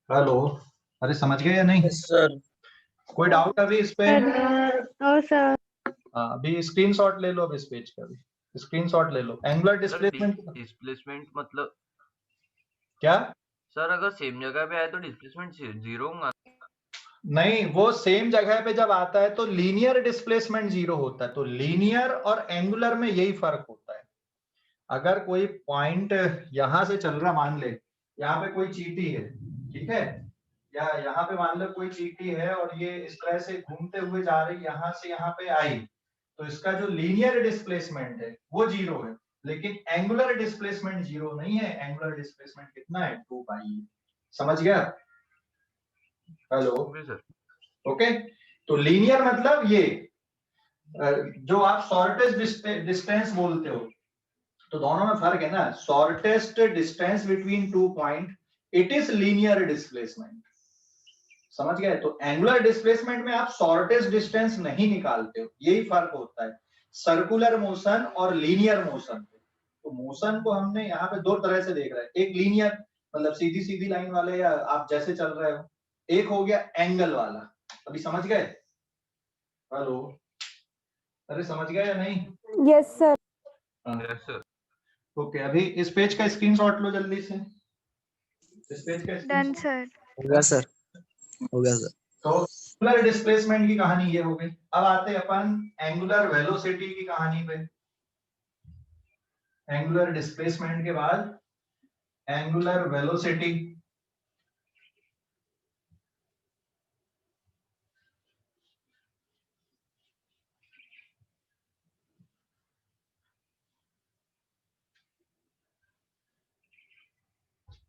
हेलो, अरे समझ गए या नहीं? Yes sir. कोई डाउट अभी इस पे? No sir. हाँ, अभी स्क्रीनशॉट ले लो, अब इस पेज का भी स्क्रीनशॉट ले लो। एंगुलर डिस्प्लेसमेंट डिस्प्लेसमेंट मतलब क्या? सर अगर सेम जगह पे आए तो डिस्प्लेसमेंट 0 होगा? नहीं, वो सेम जगह पे जब आता है तो लीनियर डिस्प्लेसमेंट 0 होता है। तो लीनियर और एंगुलर में यही फर्क होता है। अगर कोई पॉइंट यहां से चल रहा, मान ले यहाँ पे कोई चीटी है, ठीक है, या यहाँ पे मान लो कोई चीटी है और ये इस तरह से घूमते हुए जा रही, यहाँ से यहाँ पे आई, तो इसका जो लीनियर डिस्प्लेसमेंट है वो 0 है। लेकिन एंगुलर डिस्प्लेसमेंट 0 नहीं है। एंगुलर डिस्प्लेसमेंट कितना है? 2 पाई। समझ गया? Hello, okay sir. ओके। तो लीनियर मतलब ये जो आप शॉर्टेस्ट डिस्टेंस बोलते हो, तो दोनों में फर्क है ना। Shortest distance between 2 point, it is linear displacement. समझ गए? तो एंगुलर डिस्प्लेसमेंट में आप शॉर्टेस्ट डिस्टेंस नहीं निकालते हो, यही फर्क होता है सर्कुलर मोशन और लीनियर मोशन। तो मोशन को हमने यहाँ पे 2 तरह से देख रहे हैं। एक लीनियर मतलब सीधी सीधी लाइन वाले, या आप जैसे चल रहे हो। एक हो गया एंगल वाला। अभी समझ गए? हेलो, अरे समझ गए या नहीं? Yes sir. Yes sir. Okay, अभी इस पेज का स्क्रीनशॉट लो जल्दी से। इस पेज का डन screenshot। सर। हो गया सर, हो गया सर। तो एंगुलर डिस्प्लेसमेंट की कहानी ये हो गई। अब आते हैं अपन एंगुलर वेलोसिटी की कहानी पे। एंगुलर डिस्प्लेसमेंट के बाद angular velocity.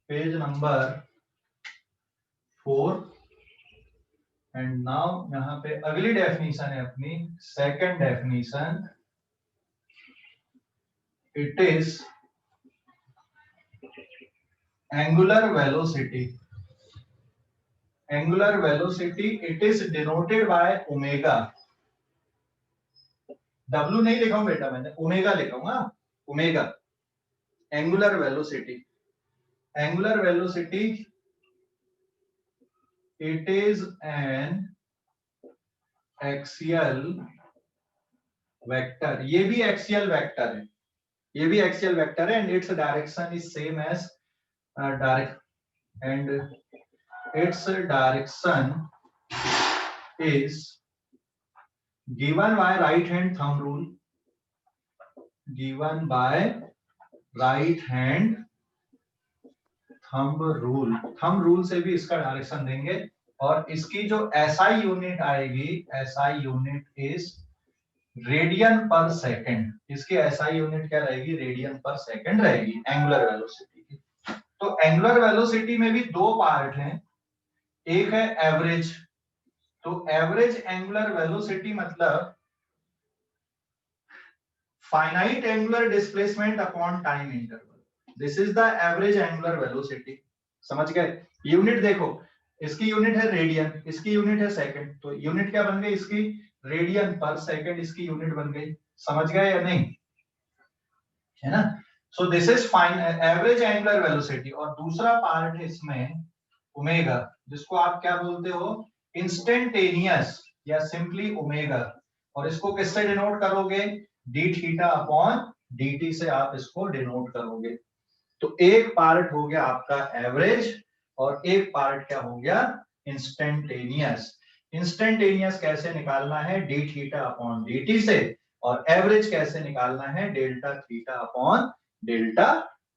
Page number 4 and now यहाँ पे अगली डेफिनेशन है अपनी second definition. It is angular velocity. Angular velocity, it is denoted by omega. W नहीं लिखा हूं बेटा मैंने, ओमेगा लिखा हूं. Omega. Angular velocity. Angular velocity, it is an axial vector. ये भी axial vector है. ये भी axial vector है and its direction is same as direct and its direction is given by right hand thumb rule. Given by right hand thumb rule. Thumb rule से भी इसका डायरेक्शन देंगे और इसकी जो SI यूनिट आएगी, SI unit is radian per second. इसकी SI यूनिट क्या रहेगी? रेडियन पर सेकंड रहेगी एंगुलर वेलोसिटी की. तो एंगुलर वेलोसिटी में भी दो पार्ट हैं. एक है एवरेज. तो एवरेज एंगुलर वेलोसिटी मतलब finite angular displacement upon time interval. This is the average angular velocity. समझ गए? यूनिट देखो, इसकी यूनिट है रेडियन, इसकी यूनिट है सेकंड. तो यूनिट क्या बन गई इसकी? रेडियन पर सेकंड इसकी यूनिट बन गई. समझ गए या नहीं? है ना? So this is fine average angular velocity. और दूसरा पार्ट है इसमें ओमेगा, जिसको आप क्या बोलते हो? इंस्टेंटेनियस या सिंपली ओमेगा. और इसको किससे डिनोट करोगे? डी थीटा अपॉन dt से आप इसको डिनोट करोगे. तो एक पार्ट हो गया आपका एवरेज और एक पार्ट क्या हो गया? इंस्टेंटेनियस. इंस्टेंटेनियस कैसे निकालना है? डी थीटा अपॉन dt से. और एवरेज कैसे निकालना है? Delta theta upon delta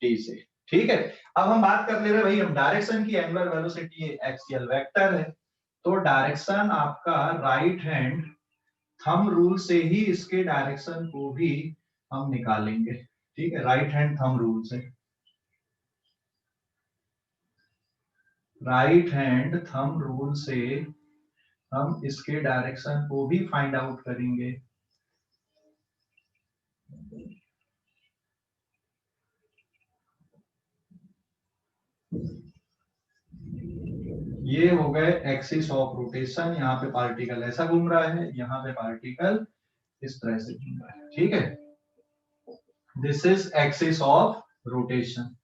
t से. ठीक है. अब हम बात कर ले रहे भाई हम डायरेक्शन की. एंगुलर वेलोसिटी एक्सियल वेक्टर है, तो डायरेक्शन आपका राइट हैंड थंब रूल से ही इसके डायरेक्शन को भी हम निकालेंगे. ठीक है, राइट हैंड थंब रूल से. राइट हैंड थंब रूल से हम इसके डायरेक्शन को भी फाइंड आउट करेंगे. ये हो गए एक्सिस ऑफ रोटेशन. यहाँ पे पार्टिकल ऐसा घूम रहा है, यहाँ पे पार्टिकल इस तरह से घूम रहा है. ठीक है, this is axis of rotation.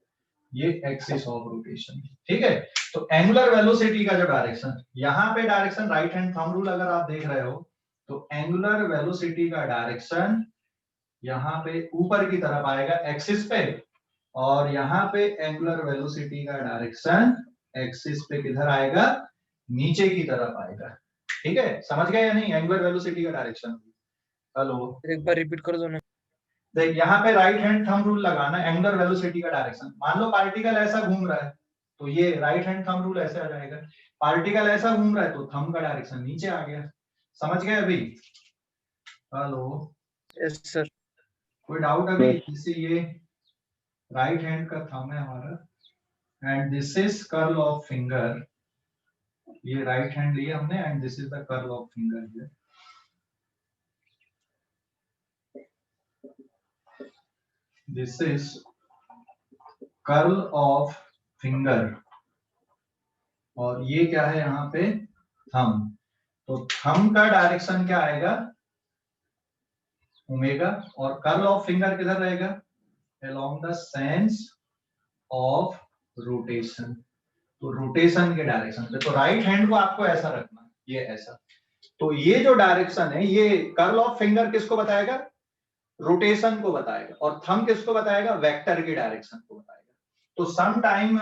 ये एक्सिस ऑफ रोटेशन. ठीक है. तो एंगुलर वेलोसिटी का जो डायरेक्शन, यहाँ पे direction right hand thumb rule अगर आप देख रहे हो तो एंगुलर वेलोसिटी का डायरेक्शन यहाँ पे ऊपर की तरफ आएगा एक्सिस पे, और यहाँ पे एंगुलर वेलोसिटी का डायरेक्शन एक्सिस पे किधर आएगा? नीचे की तरफ आएगा. ठीक है, समझ गए या नहीं? एंगुलर वेलोसिटी का डायरेक्शन. हेलो, एक बार रिपीट कर दो ना. देख यहाँ पे राइट हैंड थंब रूल लगाना. एंगुलर वेलोसिटी का डायरेक्शन, मान लो पार्टिकल ऐसा घूम रहा है तो ये राइट हैंड थंब रूल ऐसे आ जाएगा. पार्टिकल ऐसा घूम रहा है तो थंब का डायरेक्शन नीचे आ गया. समझ गए अभी? Hello, yes sir. कोई डाउट अभी? जैसे ये राइट हैंड का थंब है हमारा and this is curl of finger. ये राइट हैंड लिया हमने and this is the curl of finger here. This is curl of finger और ये क्या है यहाँ पे? थंब. तो थंब का डायरेक्शन क्या आएगा? ओमेगा. और कर्ल ऑफ फिंगर किधर रहेगा? Along the sense of rotation. तो रोटेशन के डायरेक्शन पे. तो राइट हैंड को आपको ऐसा रखना, ये ऐसा. तो ये जो डायरेक्शन है, ये कर्ल ऑफ फिंगर किसको बताएगा? रोटेशन को बताएगा. और थंब किसको बताएगा? वेक्टर के डायरेक्शन को बताएगा. तो सम टाइम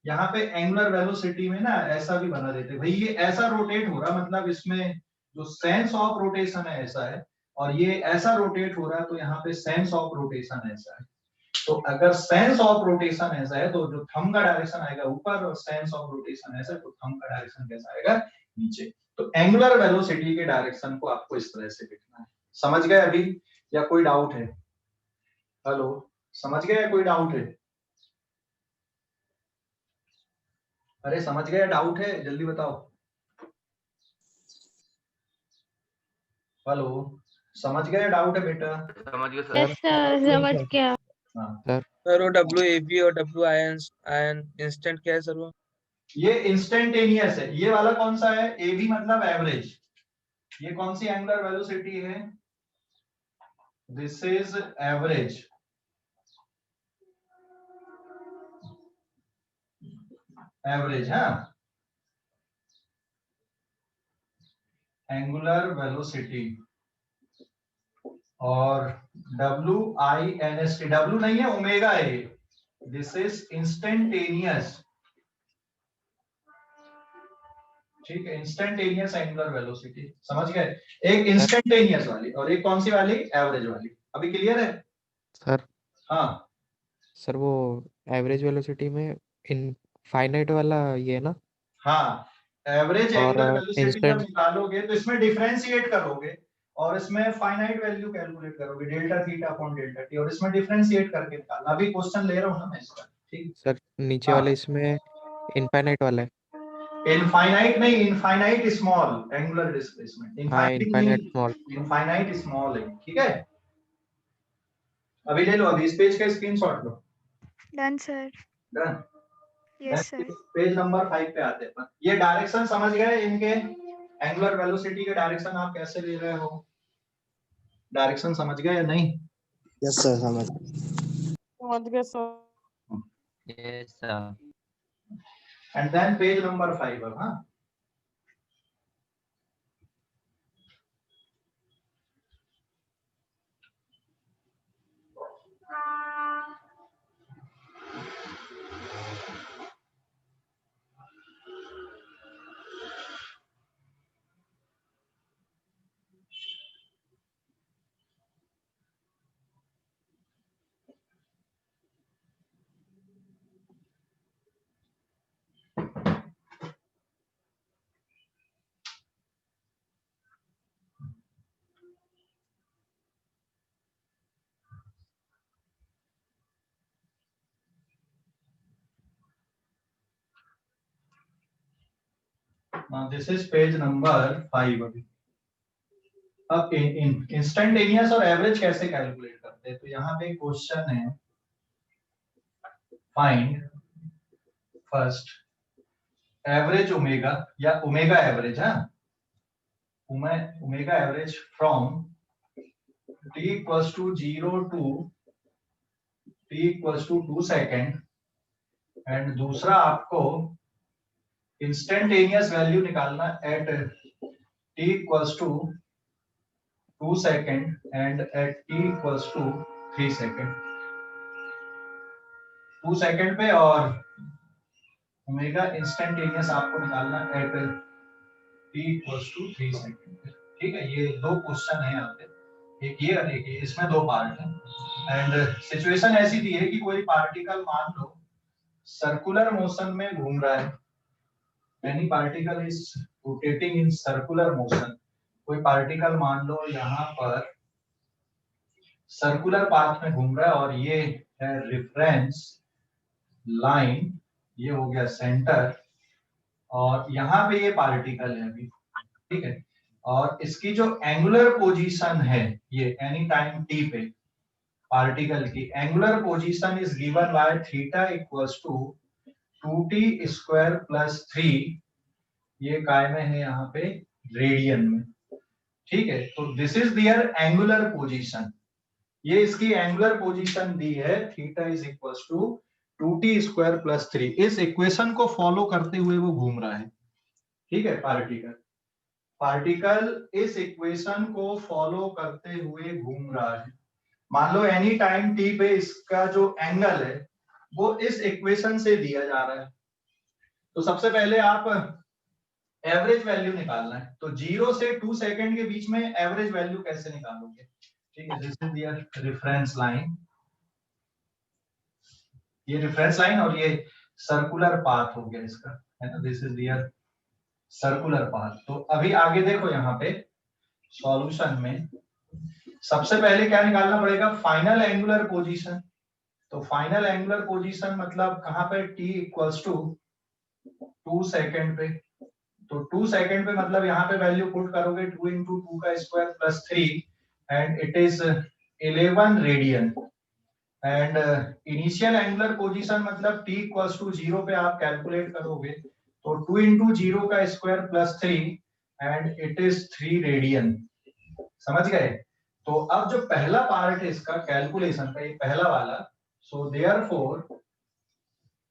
यहाँ पे एंगुलर वेलोसिटी में ना ऐसा भी बना देते भाई, ये ऐसा रोटेट हो रहा, मतलब इसमें जो सेंस ऑफ रोटेशन है ऐसा है, और ये ऐसा रोटेट हो रहा है तो यहाँ पे सेंस ऑफ रोटेशन ऐसा है. तो अगर सेंस ऑफ रोटेशन ऐसा है तो जो थंब का डायरेक्शन आएगा ऊपर, और सेंस ऑफ रोटेशन ऐसा है तो थंब का डायरेक्शन कैसा आएगा? नीचे. तो एंगुलर वेलोसिटी के डायरेक्शन को आपको इस तरह से लिखना है. समझ गए अभी या कोई डाउट है? हेलो, समझ गए या कोई डाउट है? अरे समझ गए, डाउट है, जल्दी बताओ। हेलो, समझ गए, डाउट है बेटा? समझ गए सर। यस सर, समझ गया। हाँ, सर वो डब्ल्यू ए बी और डब्ल्यू आई एन इंस्टेंट क्या है सर वो? ये इंस्टेंटेनियस है। ये वाला कौन सा है? ए बी मतलब एवरेज। ये कौन सी एंगुलर वेलोसिटी है? This is average. एवरेज, हाँ, एंगुलर वेलोसिटी। और WINST, डब्ल्यू नहीं है, ओमेगा है। This is instantaneous. ठीक है, इंस्टेंटेनियस एंगुलर वेलोसिटी, समझ गए? एक इंस्टेंटेनियस वाली और एक कौन सी वाली? एवरेज वाली। अभी क्लियर है? सर हाँ सर वो एवरेज वेलोसिटी में इनफाइनाइट वाला ये है ना? हाँ, एवरेज और एंगुलर वेलोसिटी जब इंस्टेंट निकालोगे तो इसमें डिफरेंशिएट करोगे और इसमें फाइनाइट वैल्यू कैलकुलेट करोगे, delta theta upon delta T, और इसमें डिफरेंशिएट करके निकालना। अभी क्वेश्चन ले रहा हूँ ना मैं इसका, ठीक? सर नीचे हाँ, वाले इसमें इनफाइनाइट वाला है। इनफाइनाइट नहीं, इनफाइनाइट स्मॉल एंगुलर डिस्प्लेसमेंट, हाँ, इनफाइनाइट इनफाइनाइट स्मॉल। नहीं, इनफाइनाइट स्मॉल है, ठीक है? अभी ले लो, अभी इस पेज का स्क्रीनशॉट लो। Done sir. Done. Yes sir. Page number 5 पे आते हैं अपन। ये डायरेक्शन समझ गए इनके? एंगुलर वेलोसिटी के डायरेक्शन आप कैसे ले रहे हो? डायरेक्शन समझ गए या नहीं? यस सर, समझ। समझ गए sir. Yes sir. And then page number 5 अब, हाँ। Now this is page number 5 अभी। अब इंस्टेंटेनियस और एवरेज कैसे कैलकुलेट करते हैं? तो यहाँ पे क्वेश्चन है, फाइंड फर्स्ट एवरेज ओमेगा, या ओमेगा एवरेज, हाँ, omega average from t equals to 0 to t equals to 2 second, and दूसरा आपको इंस्टेंटेनियस वैल्यू निकालना at t equals to 2 second and at t equals to 3 second. 2 second पे और ओमेगा इंस्टेंटेनियस आपको निकालना at t equals to 3 second पे। ठीक है, ये दो क्वेश्चन है यहाँ पे, एक ये और एक ये, इसमें दो पार्ट है। एंड सिचुएशन ऐसी दी है कि कोई पार्टिकल मान लो सर्कुलर मोशन में घूम रहा है, any particle is rotating in circular motion. कोई पार्टिकल मान लो यहाँ पर सर्कुलर पाथ में घूम रहा है और ये है रेफरेंस लाइन, ये हो गया सेंटर, और यहाँ पे ये पार्टिकल है अभी, ठीक है? और इसकी जो एंगुलर पोजीशन है, ये एनी टाइम t पे पार्टिकल की angular position is given by theta equals to 2t square plus 3, ये काय में है यहाँ पे रेडियन में, ठीक है? तो this is their angular position, ये इसकी एंगुलर पोजीशन दी है, theta is equals to 2t square plus 3। इस इक्वेशन को फॉलो करते हुए वो घूम रहा है, ठीक है? पार्टिकल इस इक्वेशन को फॉलो करते हुए घूम रहा है। मान लो एनी टाइम t पे इसका जो एंगल है वो इस इक्वेशन से दिया जा रहा है। तो सबसे पहले आप एवरेज वैल्यू निकालना है, तो 0 से 2 सेकंड के बीच में एवरेज वैल्यू कैसे निकालोगे? ठीक है, this is their reference line, ये रेफरेंस लाइन और ये सर्कुलर पाथ हो गया इसका, है ना? This is their circular path. तो अभी आगे देखो यहाँ पे सॉल्यूशन में सबसे पहले क्या निकालना पड़ेगा? Final angular position. तो फाइनल एंगुलर पोजीशन मतलब कहां पे t इक्वल्स टू 2 सेकंड पे, तो 2 सेकंड पे मतलब यहाँ पे वैल्यू पुट करोगे 2 into 2 का square plus 3 and it is 11 radian. And initial angular position मतलब t इक्वल्स टू 0 पे आप कैलकुलेट करोगे तो 2 into 0 का square plus 3 and it is 3 radian. समझ गए? तो अब जो पहला पार्ट है इसका कैलकुलेशन का, ये पहला वाला, so therefore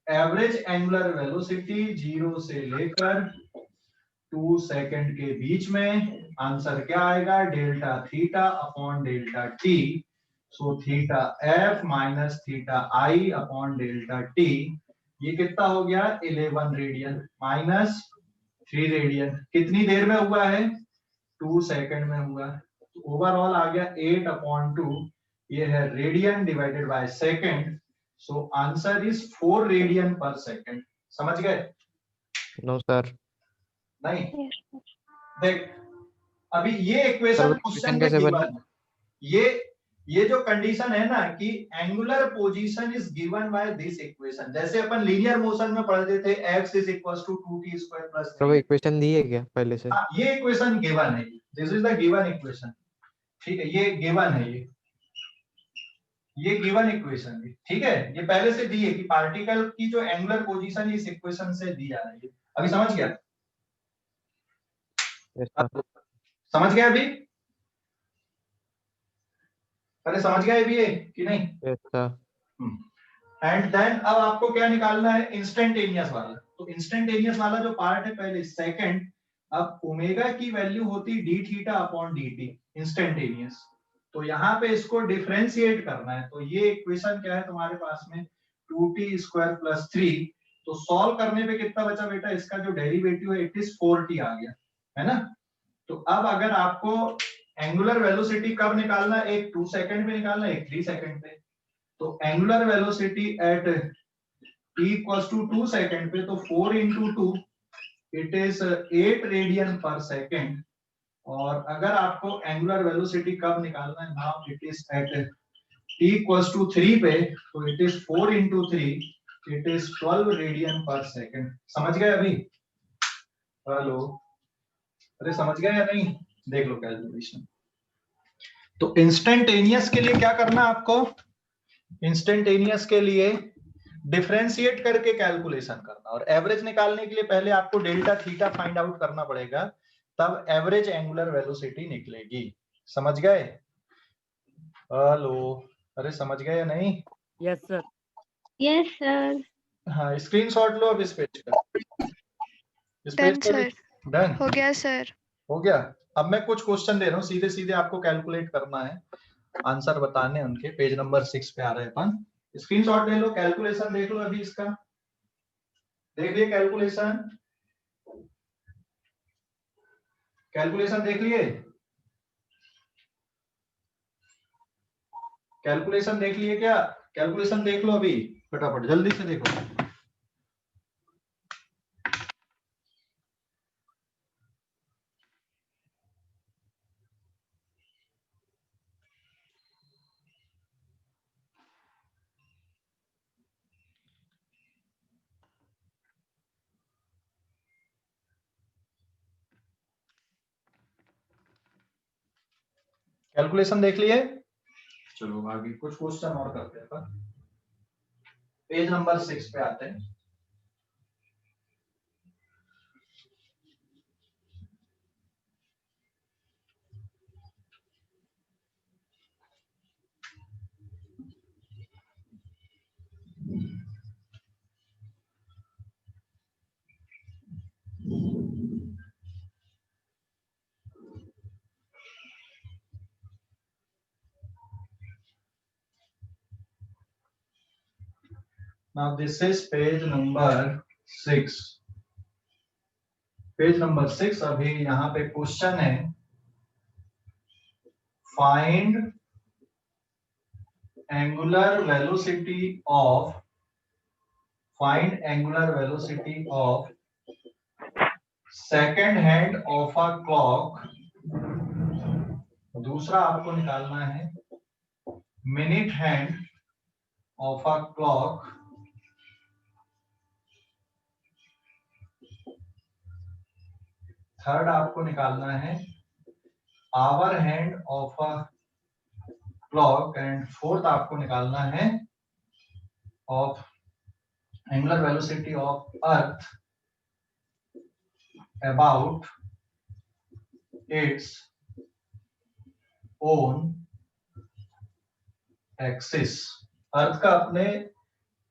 average angular velocity 0 से लेकर 2 सेकंड के बीच में आंसर क्या आएगा, delta theta upon delta T. So theta F minus theta I upon delta T, ये कितना हो गया 11 रेडियन माइनस 3 रेडियन। कितनी देर में हुआ है, 2 सेकंड में हुआ। तो ओवरऑल आ गया 8 अपॉन 2, ये है radian divided by second. So answer is 4 radian per second. समझ गए? No sir. नहीं, Yes, sir. देख अभी ये सर इक्वेशन वो क्वेश्चन इक्वेशन में कैसे गिवन बनी? है। ये जो कंडीशन है ना कि angular position is given by this equation, जैसे अपन लीनियर मोशन में पढ़ते थे x is equals to 2t square plus sir वो 3। इक्वेशन दी है क्या पहले से? हाँ, ये इक्वेशन गिवन है, this is the given equation. ठीक है, ये गिवन है, ये गिवन इक्वेशन है। ठीक है, ये पहले से दी है कि पार्टिकल की जो एंगुलर पोजीशन इस इक्वेशन से दी जा रही है। अभी समझ गया? Yes sir. समझ गया अभी? अरे समझ गए अभी ये कि नहीं? Yes sir. एंड देन अब आपको क्या निकालना है, इंस्टेंटेनियस वाला। तो इंस्टेंटेनियस वाला जो पार्ट है पहले सेकंड, अब ओमेगा की वैल्यू होती D theta upon D T instantaneous. तो यहाँ पे इसको डिफरेंशिएट करना है। तो ये इक्वेशन क्या है तुम्हारे पास में, 2t स्क्वायर प्लस 3। तो सॉल्व करने पे कितना बचा बेटा, इसका जो डेरिवेटिव है इट इज 4t आ गया, है ना? तो अब अगर आपको एंगुलर वेलोसिटी कब निकालना है, एक 2 सेकंड पे निकालना है, एक 3 सेकंड पे। तो angular velocity at t equals to 2 second पे, तो 4 into 2 it is 8 radian per second. और अगर आपको एंगुलर वेलोसिटी कब निकालना है, now it is at t equals to 3 पे, तो it is 4 into 3 it is 12 radian per second. समझ गए अभी? हेलो, अरे समझ गए या नहीं? देख लो कैलकुलेशन। तो इंस्टेंटेनियस के लिए क्या करना आपको, इंस्टेंटेनियस के लिए डिफरेंशिएट करके कैलकुलेशन करना, और एवरेज निकालने के लिए पहले आपको डेल्टा थीटा फाइंड आउट करना पड़ेगा, तब एवरेज एंगुलर वेलोसिटी निकलेगी। समझ गए? हेलो, अरे समझ गए या नहीं? Yes sir. Yes, sir. हाँ, स्क्रीनशॉट लो अब इस पेज का, इस पेज डन का सर, डन हो गया सर। हो गया। अब मैं कुछ क्वेश्चन दे रहा हूँ, सीधे सीधे आपको कैलकुलेट करना है, आंसर बताने हैं उनके। पेज नंबर 6 पे आ रहे हैं अपन, स्क्रीनशॉट ले लो, कैलकुलेशन देख लो अभी इसका, देख लिए कैलकुलेशन, कैलकुलेशन देख लिए, कैलकुलेशन देख लिए क्या? कैलकुलेशन देख लो अभी फटाफट, जल्दी से देखो। कैलकुलेशन देख लिए? चलो आगे कुछ क्वेश्चन और करते हैं अपन। पेज नंबर 6 पे आते हैं। Now this is page number 6. Page number 6, अभी यहाँ पे क्वेश्चन है, find angular velocity of, find angular velocity of second hand of a clock. दूसरा आपको निकालना है minute hand of a clock third आपको निकालना है hour hand of a clock, and fourth आपको निकालना है of angular velocity of earth about its own axis. Earth का अपने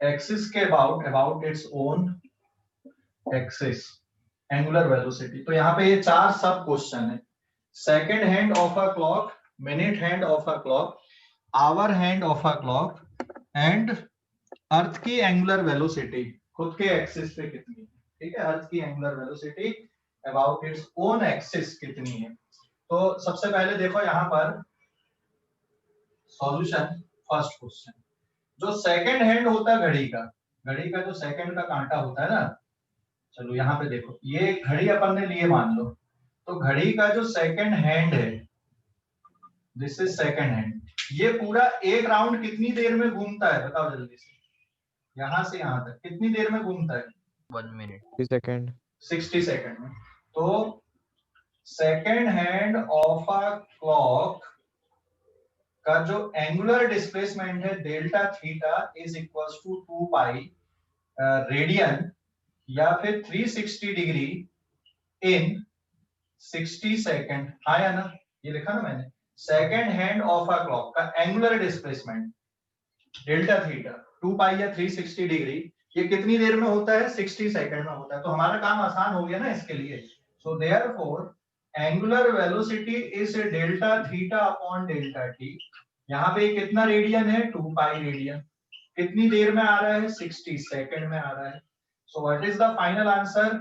एक्सिस के about its own axis angular velocity. तो यहाँ पे ये 4 सब क्वेश्चन है। Second hand of a clock, minute hand of a clock, hour hand of a clock and earth की एंगुलर वेलोसिटी खुद के एक्सिस पे कितनी है। ठीक है, अर्थ की angular velocity about its own axis कितनी है। तो सबसे पहले देखो यहाँ पर सॉल्यूशन। फर्स्ट क्वेश्चन, जो सेकंड हैंड होता है घड़ी का जो सेकंड का कांटा होता है ना, चलो यहाँ पे देखो, ये घड़ी अपन ने लिए मान लो, तो घड़ी का जो सेकंड हैंड है, दिस इज सेकंड हैंड, ये पूरा एक राउंड कितनी देर में घूमता है बताओ जल्दी से, यहाँ से यहाँ तक कितनी देर में घूमता है? 1 मिनट 60 सेकंड 60 सेकंड में। तो second hand of a clock का जो एंगुलर डिस्प्लेसमेंट है delta theta is equals to 2 pi radian या फिर 360 डिग्री इन 60 सेकंड। आया ना, ये लिखा ना मैंने, second hand of a clock का एंगुलर डिस्प्लेसमेंट डेल्टा थीटा 2 पाई या 360 डिग्री, ये कितनी देर में होता है? 60 सेकंड में होता है। तो हमारा काम आसान हो गया ना इसके लिए। So therefore angular velocity is delta theta upon delta T. यहाँ पे कितना रेडियन है? 2 पाई रेडियन। कितनी देर में आ रहा है? 60 सेकंड में आ रहा है। So what is the final answer?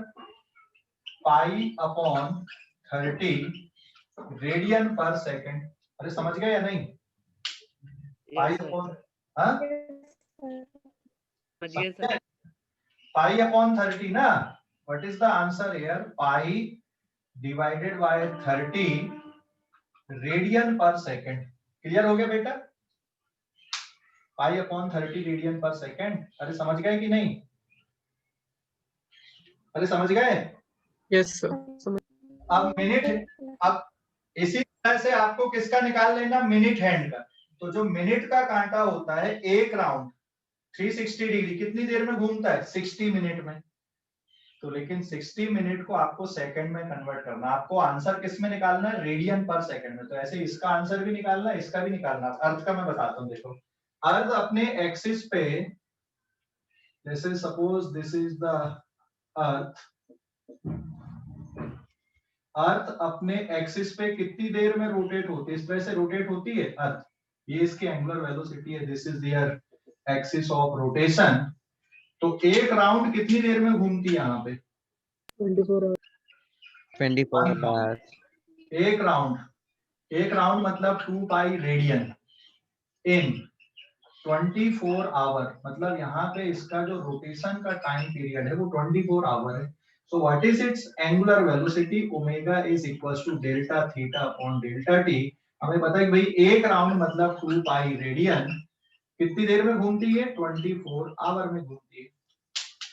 Pi upon 30 radian per second. अरे समझ गए या नहीं? पाई अपॉन पाई अपॉन 30 ना। What is the answer here? Pi divided by 30 radian per second. Clear हो गया बेटा? Pi upon 30 radian per second. अरे समझ गए कि नहीं? अरे समझ गए? Yes sir. अब मिनट, अब इसी तरह से आपको किसका निकाल लेना? मिनट हैंड का। तो जो मिनट का कांटा होता है एक राउंड 360 डिग्री कितनी देर में घूमता है? 60 मिनट में। तो लेकिन 60 मिनट को आपको सेकंड में कन्वर्ट करना, आपको आंसर किस में निकालना है? रेडियन पर सेकंड में। तो ऐसे इसका आंसर भी निकालना है, इसका भी निकालना है। अर्थ का मैं बताता हूँ, देखो अर्थ अपने एक्सिस पे, जैसे suppose this is the earth, earth अपने एक्सिस पे कितनी देर में रोटेट होती है? इस तरह से रोटेट होती है अर्थ। ये इसकी एंगुलर वेलोसिटी है, this is their axis of rotation. तो एक राउंड कितनी देर में घूमती है यहाँ पे? 24 hours. एक राउंड मतलब 2 पाई रेडियन इन 24 आवर। मतलब यहाँ पे इसका जो रोटेशन का टाइम पीरियड है वो 24 आवर है। So what is its angular velocity? Omega is equals to delta theta upon delta t. हमें पता है कि भाई एक राउंड मतलब 2 पाई रेडियन कितनी देर में घूमती है? 24 आवर में घूमती है।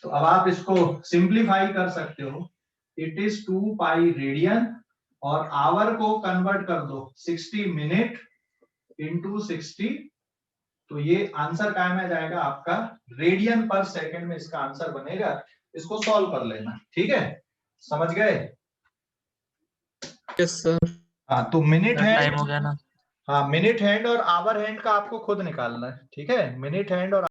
तो अब आप इसको सिंप्लीफाई कर सकते हो। इट इज 2 पाई रेडियन और आवर को कन्वर्ट कर दो 60 मिनट इंटू 60। तो ये आंसर क्या में जाएगा आपका? रेडियन पर सेकंड में इसका आंसर बनेगा। इसको सॉल्व कर लेना, ठीक है? समझ गए? Yes sir. हाँ, तो मिनट हैंड, टाइम हो गया ना। हाँ मिनट हैंड और आवर हैंड का आपको खुद निकालना है, ठीक है? मिनट हैंड और